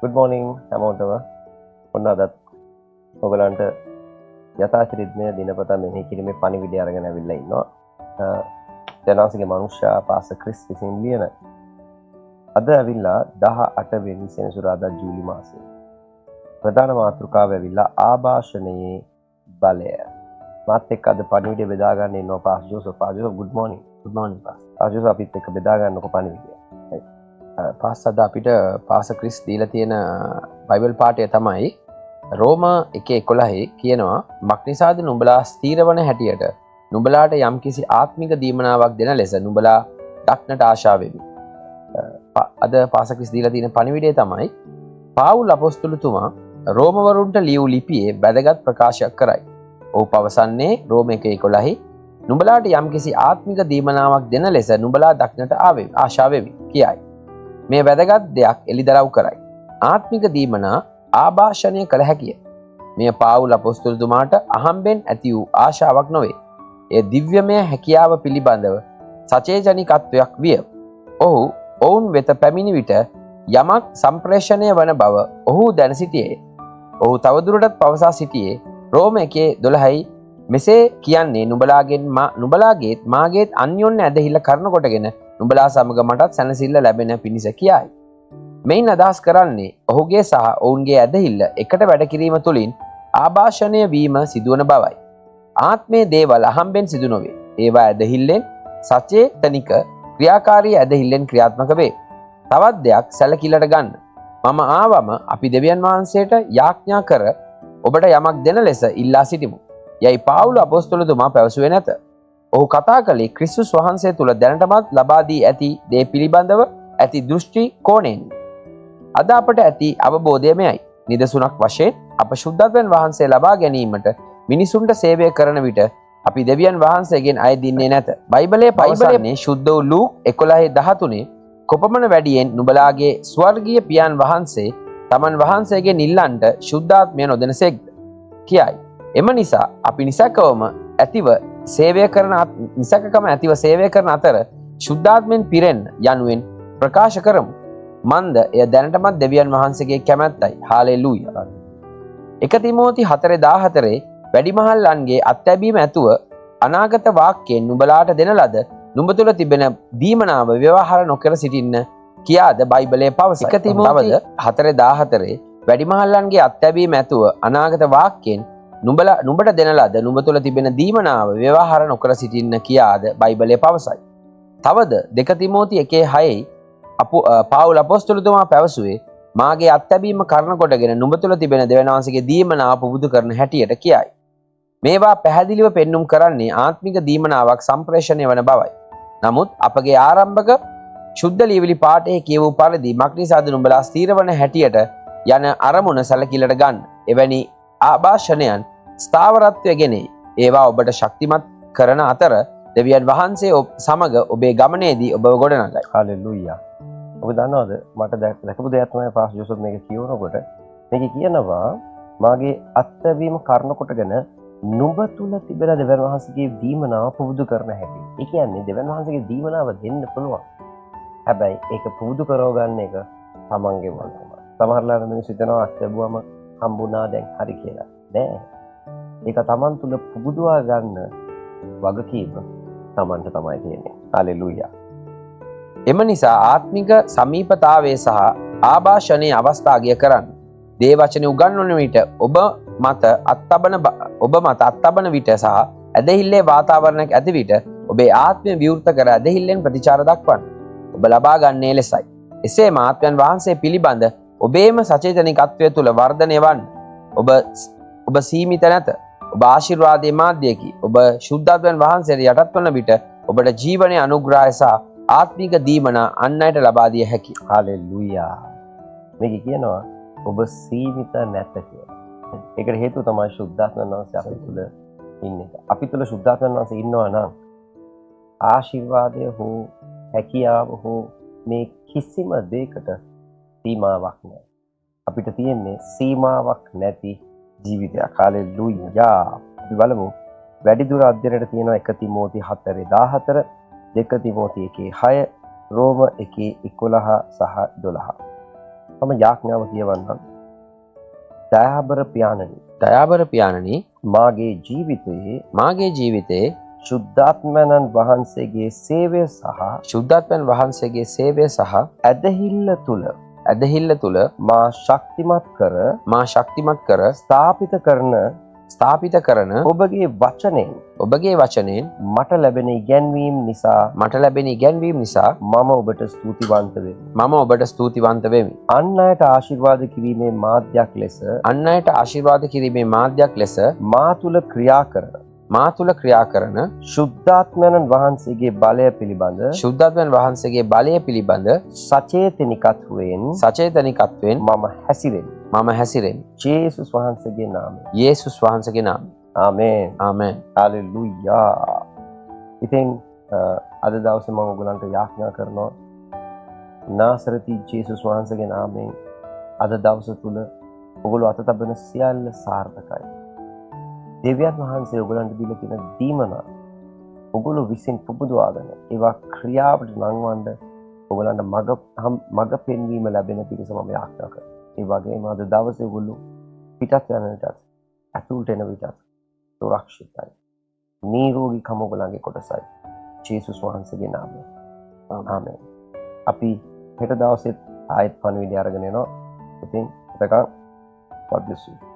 Good morning හැමෝටම. ඔන්න අදත් ඔයගලන්ට යථාචරිත්මය දිනපතා මෙහි කිරීමේ පණිවිඩය අරගෙන අවිල්ලා ඉන්නවා. ජනවාසිගේ මනුෂ්‍යයා පාස ක්‍රිස් විසින් ලියන අද ඇවිල්ලා 18 වෙනි සෙනසුරාදා ජූලි මාසයේ. ප්‍රධාන මාතෘකාව ඇවිල්ලා ආභාෂණයේ බලය. මාත් එක්ක අද පණිවිඩය බෙදා ගන්න ඉන්නවා pass Joseph. Pass Joseph good morning. Good morning pass. Pass Joseph අපිත් එක්ක බෙදා ගන්නකො පණිවිඩය. පාස් අද අපිට පාස ක්‍රිස් දීලා තියෙන බයිබල් පාඨය තමයි රෝම 1:11 කියනවා මක්නිසාද නුඹලා ස්ථීර වන හැටියට නුඹලාට යම්කිසි ආත්මික දීමනාවක් දෙන ලෙස නුඹලා දක්නට ආශා වෙමි. අද පාස ක්‍රිස් දීලා තියෙන පණිවිඩය තමයි පාවුල් අපොස්තලතුමා රෝමවරුන්ට ලියූ ලිපියේ වැදගත් ප්‍රකාශයක් කරයි. ඔහු පවසන්නේ රෝම 1:11 නුඹලාට යම්කිසි ආත්මික දීමනාවක් දෙන ලෙස නුඹලා දක්නට ආශා වෙමි කියයි. මේ වැදගත් දෙයක් එළිදරව් කරයි. ආත්මික දීමනා ආභාෂණය කළ හැකිය. මෙය පාවුල් අපොස්තලතුමාට අහම්බෙන් ඇති වූ ආශාවක් නොවේ. එය දිව්‍යමය හැකියාව පිළිබඳව සචේතනිකත්වයක් විය. ඔහු ඔවුන් වෙත පැමිණි විට යමක් සම්ප්‍රේෂණය වන බව ඔහු දැන සිටියේ. ඔහු තවදුරටත් පවසා සිටියේ රෝම 1:12 මෙසේ කියන්නේ නුඹලාගේත් මාගේත් අන්‍යෝන්‍ය ඇදහිල්ල කරන කොටගෙන නුඹලා සමග මටත් සැනසෙල්ල ලැබෙන පිණිස කියයි. මෙයින් අදහස් කරන්නේ ඔහුගේ සහ ඔවුන්ගේ ඇදහිල්ල එකට වැඩ කිරීම තුළින් ආභාෂණය වීම සිදුවන බවයි. ආත්මයේ දේවල් අහම්බෙන් සිදු නොවේ. ඒවා ඇදහිල්ලෙන් සචේතනික ක්‍රියාකාරී ඇදහිල්ලෙන් ක්‍රියාත්මක වේ. තවත් දෙයක් සැලකිල්ලට ගන්න. මම ආවම අපි දෙවියන් වහන්සේට යාඥා කර ඔබට යමක් දෙන ලෙස ඉල්ලා සිටිමු. යයි පාවුල අපොස්තලතුමා පැවසුවේ නැත. ඔහු කතා කළේ ක්‍රිස්තුස් වහන්සේ තුළ දැනටමත් ලබා දී ඇති දේ පිළිබඳව ඇති දෘෂ්ටි කෝණයෙන්. අද අපට ඇති අවබෝධය මෙයයි. නිදසුනක් වශයෙන් අප ශුද්ධත්වයන් වහන්සේ ලබා ගැනීමට මිනිසුන්ට සේවය කරන විට අපි දෙවියන් වහන්සේගෙන් අය දින්නේ නැත. බයිබලයේ පවසන්නේ ශුද්ධ වූ ලූක් 11:13 කොපමණ වැඩියෙන් නුඹලාගේ ස්වර්ගීය පියාණන් වහන්සේ තමන් වහන්සේගෙන් ඉල්ලන්ට ශුද්ධාත්මය නොදෙනසේක්ද කියයි. එම නිසා අපි නිසකකම ඇතිව සේවය කරන අතර ශුද්ධාත්මෙන් පිරෙන්න යනුවෙන් ප්‍රකාශ කරමු. මන්ද එය දැනටමත් දෙවියන් වහන්සේගේ කැමැත්තයි. හාලෙලූයා. 1 තිමෝති 4:14 වැඩිමහල්ලන්ගේ අත්ැබීම ඇතුව අනාගත වාක්‍යයෙන් නුඹලාට දෙන ලද නුඹ තුළ තිබෙන දීමනාව ව්‍යවහාර නොකර සිටින්න කියාද බයිබලයේ පවසයි. 1 තිමෝති 4:14 වැඩිමහල්ලන්ගේ අත්ැබීම ඇතුව අනාගත වාක්‍යයෙන් නුඹට දෙන ලද නුඹ තුළ තිබෙන දීමනාව ව්‍යවහාර නොකර සිටින්න කියාද බයිබලයේ පවසයි. තවද 2 තිමෝති 1:6 පාවුල් අපොස්තලතුමා පැවසුවේ මාගේ අත්ැබීම කරන කොටගෙන නුඹ තුළ තිබෙන දෙවියන් වහන්සේගේ දීමනාව පුබුදු කරන හැටියට කියයි. මේවා පැහැදිලිව පෙන්눔 කරන්නේ ආත්මික දීමනාවක් සම්ප්‍රේෂණය වන බවයි. නමුත් අපගේ ආරම්භක ශුද්ධ ලියවිලි පාඨයේ කියවූ පරිදි මක්නිසාද නුඹලා ස්ථීර වන හැටියට යන අරමුණ සැලකිල්ලට ගන්න. එවැනි ආභාෂණයන් ස්ථාවරත්වය ගෙනේ. ඒවා ඔබට ශක්තිමත් කරන අතර දෙවියන් වහන්සේ සමග ඔබේ ගමනේදී ඔබව ගොඩනගයි. හalleluya. ඔබ දන්නවද මට දැකපු දෙයක් තමයි පාස් ජෝසප් මේක කියනකොට මේක කියනවා මාගේ අත්වීම කරන කොටගෙන නුඹ තුල තිබෙන දෙවියන් වහන්සේගේ දීමනාව පුබුදු කරන හැටි. ඒ කියන්නේ දෙවියන් වහන්සේගේ දීමනාව දෙන්න පුළුවන්. හැබැයි ඒක පුබුදු කරව ගන්න එක තමන්ගේ වන්දනම. සමහරලාට මිනිස්සු හිතනවා අත්ලැබුවම හම්බුණා දැන් හරි කියලා. නෑ. ඒක තමන් තුල පුබුදුවා ගන්න වගකීම තමන්ට තමයි තියෙන්නේ. හalleluya. එම නිසා ආත්මික සමීපතාවයේ සහ ආභාෂණයේ අවස්ථාගය කරන්න. දේ වචනේ උගන්වන විට ඔබ මත අත්තබන විට සහ ඇදහිල්ලේ වාතාවරණයක් ඇති විට ඔබේ ආත්මය විවෘත කර ඇදහිල්ලෙන් ප්‍රතිචාර දක්වන්න. ඔබ ලබා ගන්නේ ලෙසයි. එසේම ආත්මයන් වහන්සේ පිළිබඳ ඔබේම සචේතනිකත්වය තුළ වර්ධනය වන්න. ඔබ සීමිත නැත. ඔබ ආශිර්වාදයේ මාධ්‍යයකි. ඔබ ශුද්ධත්වයන් වහන්සේට යටත් වන විට ඔබට ජීවනයේ අනුග්‍රහය සහ ආත්මික දීමනා අන් අයට ලබා දිය හැකියි. හalleluya. මේක කියනවා ඔබ සීමිත නැත කියලා. ඒකට හේතුව තමයි ශුද්ධාත්මයන් වහන්සේ අපි තුල ඉන්න එක. අපි තුල ශුද්ධාත්මයන් වහන්සේ ඉන්නවා නම් ආශිර්වාදය හෝ හැකියාව හෝ මේ කිසිම දෙයකට සීමාවක් නැහැ. අපිට තියෙන්නේ සීමාවක් නැති ජීවිතයක්. හalleluya. අපි බලමු වැඩිදුර අධ්‍යයනයට තියෙනවා 1 තිමෝති 4:14 2 තිමෝති 1:6 රෝම 1:11 සහ 12. මම යාඥාව කියවන්නම්. දයාබර පියාණනි, දයාබර පියාණනි, මාගේ ජීවිතයේ මාගේ ජීවිතයේ ශුද්ධාත්මයන්න් වහන්සේගේ සේවය සහ ශුද්ධාත්මයන් වහන්සේගේ සේවය සහ ඇදහිල්ල තුල ඇදහිල්ල තුල මා ශක්තිමත් කර මා ශක්තිමත් කර ස්ථාපිත කරන ඔබගේ වචනයෙන් ඔබගේ වචනයෙන් මට ලැබෙන ඉගැන්වීම් නිසා මට ලැබෙන ඉගැන්වීම් නිසා මම ඔබට ස්තුතිවන්ත වෙමි. මම ඔබට ස්තුතිවන්ත වෙමි. අන් අයට ආශිර්වාද කිරීමේ මාධ්‍යයක් ලෙස අන් අයට ආශිර්වාද කිරීමේ මාධ්‍යයක් ලෙස මා තුල ක්‍රියා කරන මා තුල ක්‍රියා කරන ශුද්ධාත්මයන්න් වහන්සේගේ බලය පිළිබඳ ශුද්ධාත්මයන් වහන්සේගේ බලය පිළිබඳ සචේතනිකත්වයෙන් සචේතනිකත්වයෙන් මම හැසිරෙමි. හැසිරෙමි. ජේසුස් වහන්සේගේ නාමයෙන්. යේසුස් වහන්සේගේ නාමයෙන්. ආමේන්. ආමේන්. හalleluya. ඉතින් අද දවසේ මම ඔයගලන්ට යාඥා කරනවා නාසරති ජේසුස් වහන්සේගේ නාමයෙන් අද දවස තුල ඔයගොල්ලෝ අත තබන සියල්ල සාර්ථකයි. දෙවියන් වහන්සේ ඔයගලන්ට දීලා තියෙන දීමනා ඔයගොල්ලෝ විසින් පුබුදවාගෙන ඒවා ක්‍රියාවට නංවන්න ඔයගලන්ට මඟ පෙන්වීම ලැබෙන පිණිස මම යාඥා කරනවා. ඒ වගේම අද දවසේ ඔයගොල්ලෝ පිටත් යන විටත් ඇතුළට එන විටත් සුරක්ෂිතයි. නිරෝගීකම ඔයගලන්ගේ කොටසයි. ජේසුස් වහන්සේගේ නාමයෙන්. ආමේන්. අපි හෙට දවසේ ආයෙත් පණිවිඩය අරගෙන එනවා. ඉතින් එතකන් God bless you.